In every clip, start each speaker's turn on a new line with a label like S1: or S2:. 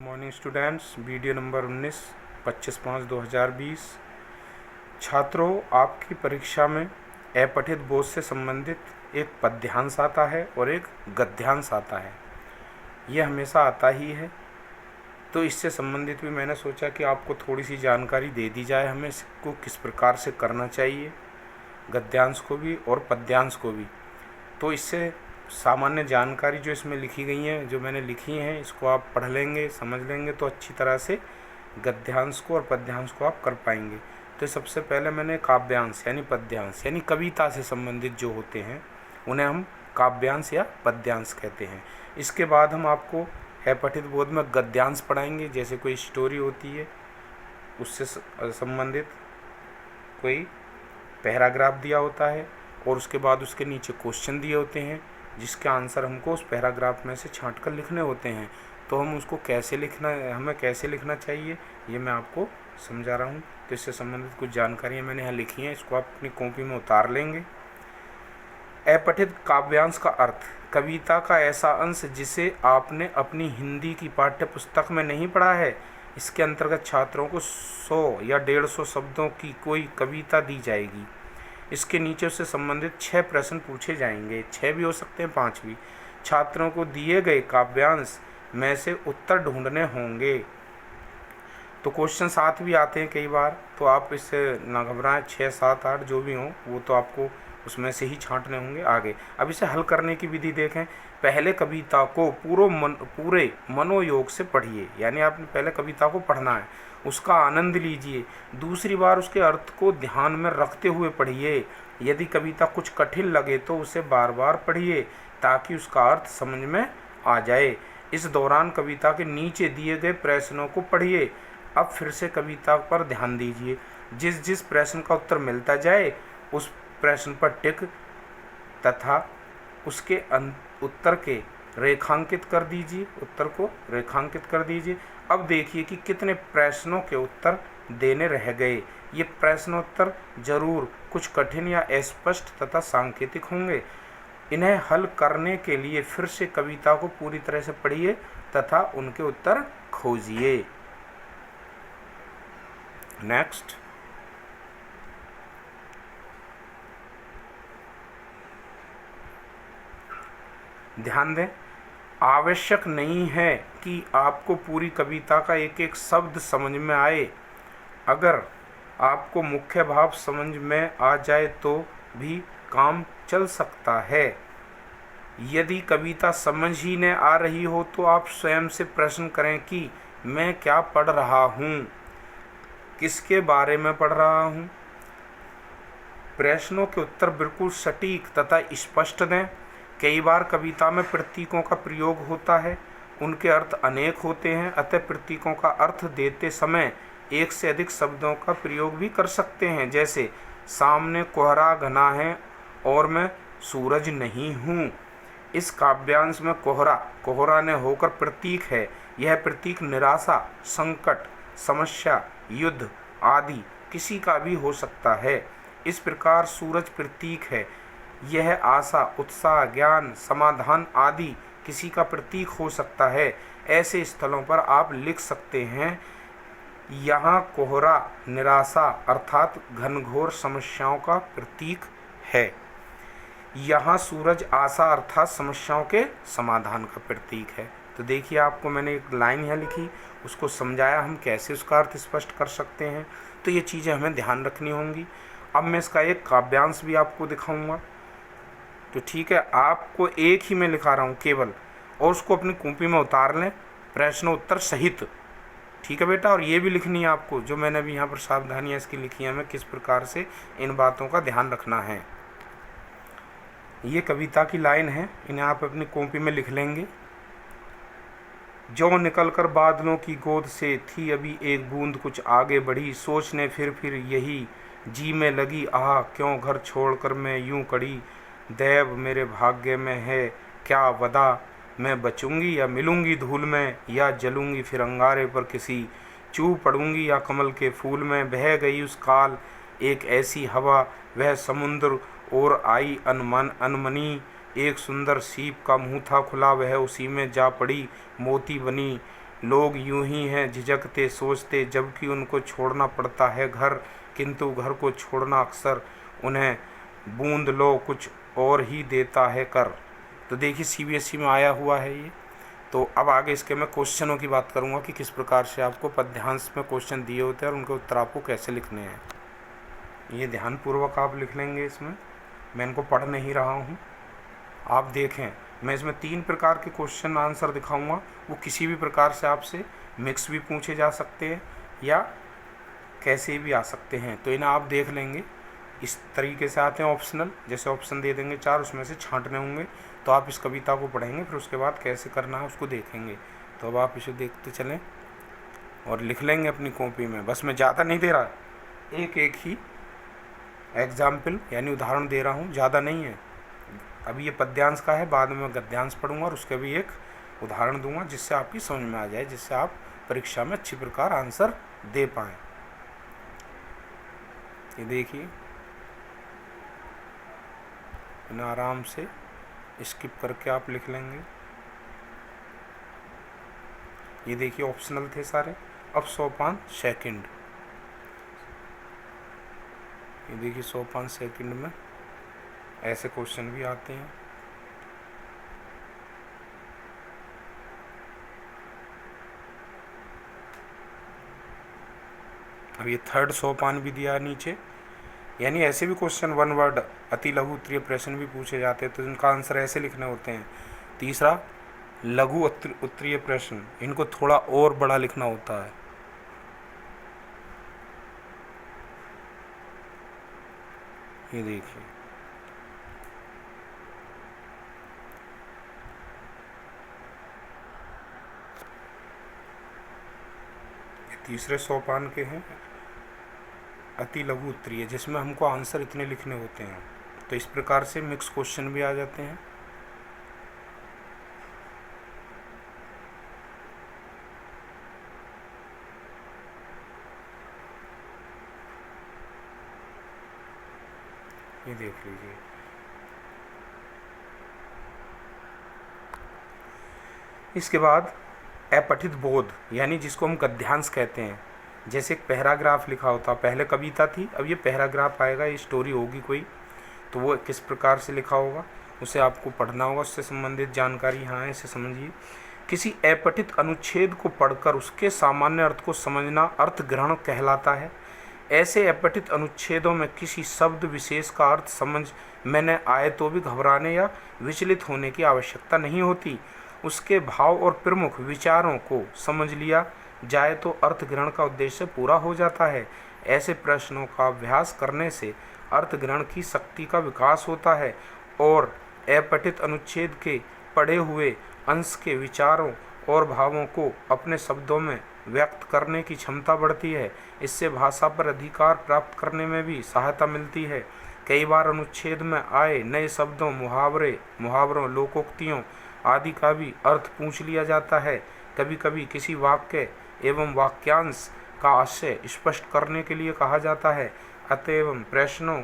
S1: Morning students, video number 19 25/5/2020। छात्रों, आपकी परीक्षा में अपठित बोध से संबंधित एक पद्यांश आता है और एक गद्यांश आता है। ये हमेशा आता ही है, तो इससे संबंधित भी मैंने सोचा कि आपको थोड़ी सी जानकारी दे दी जाए, हमें इसको किस प्रकार से करना चाहिए, गद्यांश को भी और पद्यांश को भी। तो इससे सामान्य जानकारी जो इसमें लिखी गई हैं, जो मैंने लिखी हैं, इसको आप पढ़ लेंगे, समझ लेंगे तो अच्छी तरह से गद्यांश को और पद्यांश को आप कर पाएंगे। तो सबसे पहले मैंने काव्यांश यानी पद्यांश यानी कविता से संबंधित जो होते हैं उन्हें हम काव्यांश या पद्यांश कहते हैं। इसके बाद हम आपको अपठित बोध में गद्यांश पढ़ाएंगे, जैसे कोई स्टोरी होती है उससे संबंधित कोई पैराग्राफ दिया होता है और उसके बाद उसके नीचे क्वेश्चन दिए होते हैं जिसके आंसर हमको उस पैराग्राफ में से छांट कर लिखने होते हैं। तो हम उसको कैसे लिखना, हमें कैसे लिखना चाहिए, ये मैं आपको समझा रहा हूँ। तो इससे संबंधित कुछ जानकारियाँ मैंने यहाँ लिखी हैं, इसको आप अपनी कॉपी में उतार लेंगे। अपठित काव्यांश का अर्थ: कविता का ऐसा अंश जिसे आपने अपनी हिंदी की पाठ्य पुस्तक में नहीं पढ़ा है। इसके अंतर्गत छात्रों को 100 या 150 शब्दों की कोई कविता दी जाएगी। इसके नीचे उससे संबंधित 6 प्रश्न पूछे जाएंगे, 6 भी हो सकते हैं, 5 भी। छात्रों को दिए गए काव्यांश में से उत्तर ढूंढने होंगे। तो क्वेश्चन 7 भी आते हैं कई बार, तो आप इससे ना घबराएं, 6, 7, 8 जो भी हों वो तो आपको उसमें से ही छांटने होंगे आगे। अब इसे हल करने की विधि देखें। पहले कविता को पूरे मनोयोग से पढ़िए, यानी आपने पहले कविता को पढ़ना है, उसका आनंद लीजिए। दूसरी बार उसके अर्थ को ध्यान में रखते हुए पढ़िए। यदि कविता कुछ कठिन लगे तो उसे बार बार पढ़िए ताकि उसका अर्थ समझ में आ जाए। इस दौरान कविता के नीचे दिए गए प्रश्नों को पढ़िए। अब फिर से कविता पर ध्यान दीजिए। जिस जिस प्रश्न का उत्तर मिलता जाए उस प्रश्न पर टिक तथा उसके उत्तर के रेखांकित कर दीजिए, उत्तर को रेखांकित कर दीजिए। अब देखिए कि कितने प्रश्नों के उत्तर देने रह गए। ये प्रश्नोत्तर जरूर कुछ कठिन या अस्पष्ट तथा सांकेतिक होंगे। इन्हें हल करने के लिए फिर से कविता को पूरी तरह से पढ़िए तथा उनके उत्तर खोजिए। नेक्स्ट, ध्यान दें, आवश्यक नहीं है कि आपको पूरी कविता का एक एक शब्द समझ में आए। अगर आपको मुख्य भाव समझ में आ जाए तो भी काम चल सकता है। यदि कविता समझ ही न आ रही हो तो आप स्वयं से प्रश्न करें कि मैं क्या पढ़ रहा हूँ, किसके बारे में पढ़ रहा हूँ। प्रश्नों के उत्तर बिल्कुल सटीक तथा स्पष्ट दें। कई बार कविता में प्रतीकों का प्रयोग होता है, उनके अर्थ अनेक होते हैं, अतः प्रतीकों का अर्थ देते समय एक से अधिक शब्दों का प्रयोग भी कर सकते हैं। जैसे सामने कोहरा घना है और मैं सूरज नहीं हूँ। इस काव्यांश में कोहरा ने होकर प्रतीक है। यह प्रतीक निराशा, संकट, समस्या, युद्ध आदि किसी का भी हो सकता है। इस प्रकार सूरज प्रतीक है। यह आशा, उत्साह, ज्ञान, समाधान आदि किसी का प्रतीक हो सकता है। ऐसे स्थलों पर आप लिख सकते हैं, यहाँ कोहरा निराशा अर्थात घनघोर समस्याओं का प्रतीक है। यहाँ सूरज आशा अर्थात समस्याओं के समाधान का प्रतीक है। तो देखिए, आपको मैंने एक लाइन यहाँ लिखी, उसको समझाया हम कैसे उसका अर्थ स्पष्ट कर सकते हैं। तो ये चीज़ें हमें ध्यान रखनी होंगी। अब मैं इसका एक काव्यांश भी आपको दिखाऊंगा। तो ठीक है, आपको एक ही मैं लिखा रहा हूँ केवल, और उसको अपनी कॉपी में उतार लें प्रश्न उत्तर सहित। ठीक है बेटा, और ये भी लिखनी है आपको, जो मैंने अभी यहाँ पर सावधानियाँ इसकी लिखी हैं, हमें किस प्रकार से इन बातों का ध्यान रखना है। ये कविता की लाइन है, इन्हें आप अपनी कॉपी में लिख लेंगे। जो निकलकर बादलों की गोद से थी अभी एक बूंद कुछ आगे बढ़ी, सोचने फिर यही जी में लगी, आह क्यों घर छोड़कर मैं यूं कड़ी। दैव मेरे भाग्य में है क्या वदा, मैं बचूंगी या मिलूंगी धूल में, या जलूंगी फिर अंगारे पर किसी, चू पड़ूंगी या कमल के फूल में। बह गई उस काल एक ऐसी हवा, वह समुद्र और आई अनमनी। एक सुंदर सीप का मुंह था खुला, वह उसी में जा पड़ी, मोती बनी लोग यूं ही हैं झिझकते सोचते जबकि उनको छोड़ना पड़ता है घर, किंतु घर को छोड़ना अक्सर उन्हें बूंद लो कुछ और ही देता है कर। तो देखिए सीबीएसई में आया हुआ है ये। तो अब आगे इसके मैं क्वेश्चनों की बात करूँगा कि किस प्रकार से आपको पद्यांश में क्वेश्चन दिए होते हैं और उनके उत्तर आपको कैसे लिखने हैं। ये ध्यानपूर्वक आप लिख लेंगे। इसमें मैं इनको पढ़ नहीं रहा हूँ, आप देखें। मैं इसमें 3 प्रकार के क्वेश्चन आंसर दिखाऊंगा, वो किसी भी प्रकार से आपसे मिक्स भी पूछे जा सकते हैं या कैसे भी आ सकते हैं। तो इन्हें आप देख लेंगे। इस तरीके से आते हैं ऑप्शनल, जैसे ऑप्शन दे देंगे 4, उसमें से छांटने होंगे। तो आप इस कविता को पढ़ेंगे, फिर उसके बाद कैसे करना है उसको देखेंगे। तो अब आप इसे देखते चलें और लिख लेंगे अपनी कॉपी में। बस मैं ज़्यादा नहीं दे रहा, एक एक ही एग्जाम्पल यानी उदाहरण दे रहा हूँ, ज़्यादा नहीं है। अभी ये पद्यांश का है, बाद में मैं गद्यांश पढ़ूंगा और उसके भी एक उदाहरण दूंगा जिससे आपकी समझ में आ जाए, जिससे आप परीक्षा में अच्छी प्रकार आंसर दे पाएँ। ये देखिए, इन्हें आराम से स्किप करके आप लिख लेंगे। ये देखिए ऑप्शनल थे सारे। अब सोपान सेकंड, ये देखिए सोपान सेकंड में ऐसे क्वेश्चन भी आते हैं। अब ये थर्ड सोपान भी दिया नीचे, यानी ऐसे भी क्वेश्चन 1 वर्ड अति लघु उत्तरीय प्रश्न भी पूछे जाते हैं, तो इनका आंसर ऐसे लिखने होते हैं। तीसरा लघु उत्तरीय प्रश्न, इनको थोड़ा और बड़ा लिखना होता है। ये देखिए, तीसरे सोपान के हैं अति लघु उत्तरीय, जिसमें हमको आंसर इतने लिखने होते हैं। तो इस प्रकार से मिक्स क्वेश्चन भी आ जाते हैं। ये देख लीजिए। इसके बाद अपठित बोध, यानी जिसको हम गद्यांश कहते हैं। जैसे एक पैराग्राफ लिखा होता, पहले कविता थी, अब ये पैराग्राफ आएगा, ये स्टोरी होगी कोई, तो वो किस प्रकार से लिखा होगा उसे आपको पढ़ना होगा, उससे संबंधित जानकारी यहाँ है, इसे समझिए। किसी अपठित अनुच्छेद को पढ़कर उसके सामान्य अर्थ को समझना अर्थ ग्रहण कहलाता है। ऐसे अपठित अनुच्छेदों में किसी शब्द विशेष का अर्थ समझ में न आए तो भी घबराने या विचलित होने की आवश्यकता नहीं होती। उसके भाव और प्रमुख विचारों को समझ लिया जाए तो अर्थ ग्रहण का उद्देश्य पूरा हो जाता है। ऐसे प्रश्नों का अभ्यास करने से अर्थ ग्रहण की शक्ति का विकास होता है और अपठित अनुच्छेद के पढ़े हुए अंश के विचारों और भावों को अपने शब्दों में व्यक्त करने की क्षमता बढ़ती है। इससे भाषा पर अधिकार प्राप्त करने में भी सहायता मिलती है। कई बार अनुच्छेद में आए नए शब्दों, मुहावरों, लोकोक्तियों आदि का भी अर्थ पूछ लिया जाता है। कभी कभी किसी वाक्य एवं वाक्यांश का आशय स्पष्ट करने के लिए कहा जाता है। अतएव प्रश्नों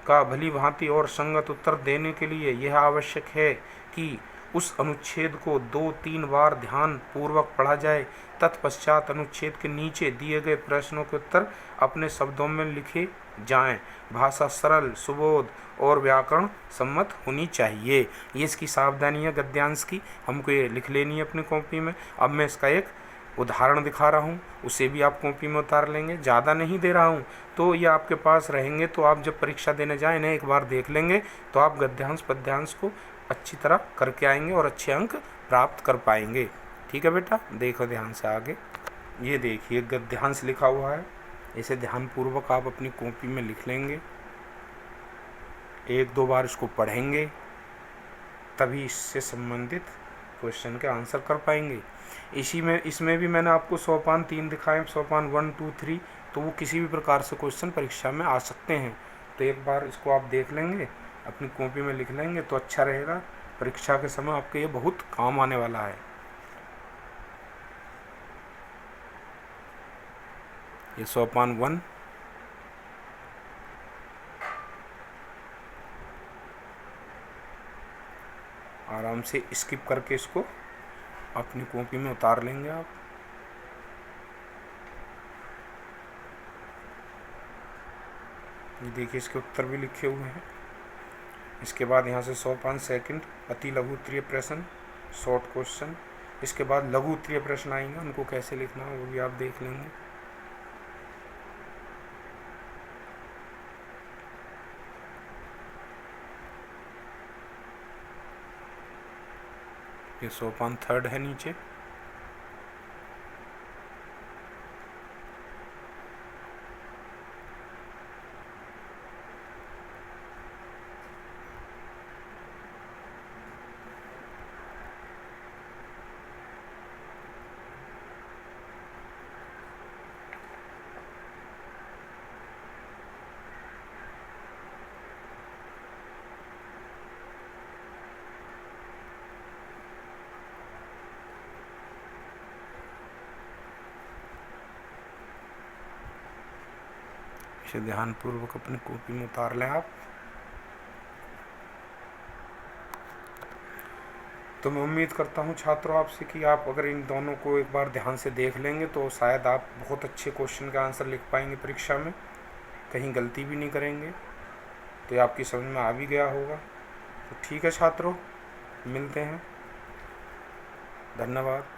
S1: का भली भांति और संगत उत्तर देने के लिए यह आवश्यक है कि उस अनुच्छेद को 2-3 बार ध्यान पूर्वक पढ़ा जाए। तत्पश्चात अनुच्छेद के नीचे दिए गए प्रश्नों के उत्तर अपने शब्दों में लिखे जाएं। भाषा सरल, सुबोध और व्याकरण सम्मत होनी चाहिए। ये इसकी सावधानी है गद्यांश की, हमको ये लिख लेनी है अपनी कॉपी में। अब मैं इसका एक उदाहरण दिखा रहा हूँ, उसे भी आप कॉपी में उतार लेंगे। ज़्यादा नहीं दे रहा हूँ, तो ये आपके पास रहेंगे, तो आप जब परीक्षा देने जाएं इन्हें एक बार देख लेंगे, तो आप गद्यांश पद्यांश को अच्छी तरह करके आएंगे और अच्छे अंक प्राप्त कर पाएंगे। ठीक है बेटा, देखो ध्यान से आगे। ये देखिए गद्यांश लिखा हुआ है, इसे ध्यानपूर्वक आप अपनी कॉपी में लिख लेंगे। 1-2 बार इसको पढ़ेंगे, तभी इससे संबंधित क्वेश्चन के आंसर कर पाएंगे। इसमें भी मैंने आपको सोपान 3 दिखाए, सोपान 1, 2, 3, तो वो किसी भी प्रकार से क्वेश्चन परीक्षा में आ सकते हैं। तो एक बार इसको आप देख लेंगे, अपनी कॉपी में लिख लेंगे तो अच्छा रहेगा। परीक्षा के समय आपके ये बहुत काम आने वाला है। ये सोपान 1, आराम से स्किप करके इसको अपनी कॉपी में उतार लेंगे आप। ये देखिए इसके उत्तर भी लिखे हुए हैं। इसके बाद यहाँ से 105 सेकंड अति लघु उत्तरीय प्रश्न, शॉर्ट क्वेश्चन। इसके बाद लघु उत्तरीय प्रश्न आएंगे, उनको कैसे लिखना है वो भी आप देख लेंगे। ये सोपान थर्ड है नीचे। इसे ध्यानपूर्वक अपनी कॉपी में उतार लें आप। तो मैं उम्मीद करता हूँ छात्रों आपसे कि आप अगर इन दोनों को एक बार ध्यान से देख लेंगे तो शायद आप बहुत अच्छे क्वेश्चन का आंसर लिख पाएंगे परीक्षा में, कहीं गलती भी नहीं करेंगे। तो ये आपकी समझ में आ भी गया होगा। तो ठीक है छात्रों, मिलते हैं। धन्यवाद।